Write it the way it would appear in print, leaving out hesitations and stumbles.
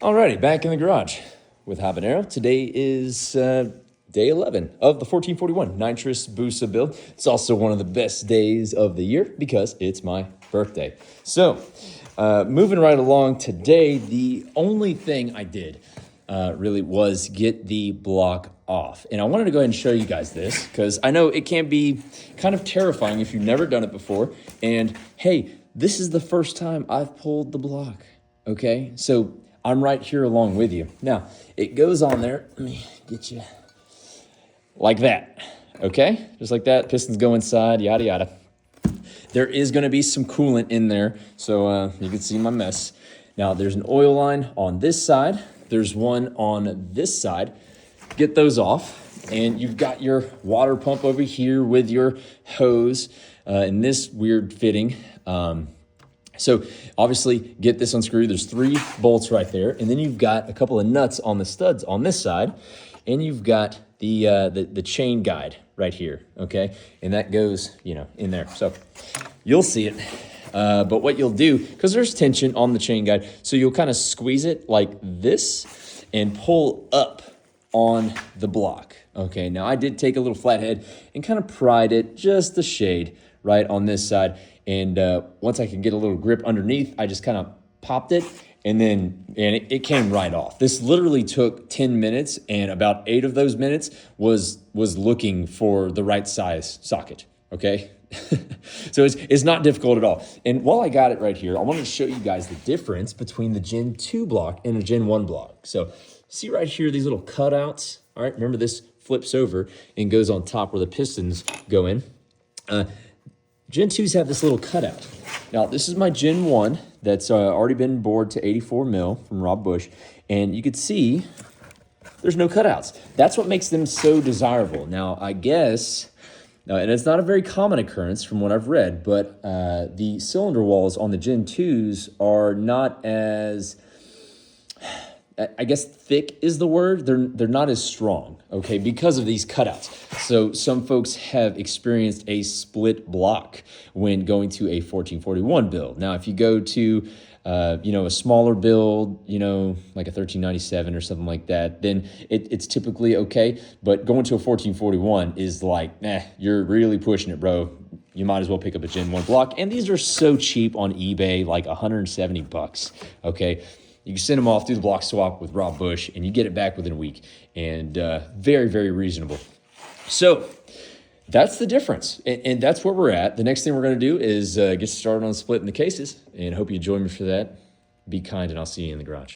Alrighty, back in the garage with Habanero. Today is day 11 of the 1441 Nitrous Busa build. It's also one of the best days of the year because it's my birthday. So, moving right along today, the only thing I did really was get the block off. And I wanted to go ahead and show you guys this because I know it can be kind of terrifying if you've never done it before. And hey, this is the first time I've pulled the block, okay? So I'm right here along with you. Now, it goes on there. Let me get you like that, okay? Just like that. Pistons go inside, yada, yada. There is going to be some coolant in there, so you can see my mess. Now, there's an oil line on this side. There's one on this side. Get those off, and you've got your water pump over here with your hose and this weird fitting. So obviously get this unscrewed. There's 3 bolts right there. And then you've got a couple of nuts on the studs on this side. And you've got the chain guide right here, okay? And that goes, in there. So you'll see it. But what you'll do, because there's tension on the chain guide, so you'll kind of squeeze it like this and pull up on the block, okay? Now I did take a little flathead and kind of pried it just a shade right on this side. And once I could get a little grip underneath, I just kind of popped it, and it came right off. This literally took 10 minutes, and about 8 of those minutes was looking for the right size socket, okay? So it's not difficult at all. And while I got it right here, I wanted to show you guys the difference between the Gen 2 block and a Gen 1 block. So see right here, these little cutouts, all right? Remember, this flips over and goes on top where the pistons go in. Gen 2s have this little cutout. Now, this is my Gen 1 that's already been bored to 84 mil from Rob Bush, and you can see there's no cutouts. That's what makes them so desirable. Now, I guess, and it's not a very common occurrence from what I've read, but the cylinder walls on the Gen 2s are not as, I guess thick is the word. They're not as strong, okay, because of these cutouts. So some folks have experienced a split block when going to a 1441 build. Now, if you go to, a smaller build, like a 1397 or something like that, then it's typically okay. But going to a 1441 is like, you're really pushing it, bro. You might as well pick up a Gen 1 block. And these are so cheap on eBay, like 170 bucks, okay? You can send them off, do the block swap with Rob Bush, and you get it back within a week. And very, very reasonable. So that's the difference. And that's where we're at. The next thing we're going to do is get started on splitting the cases. And hope you join me for that. Be kind, and I'll see you in the garage.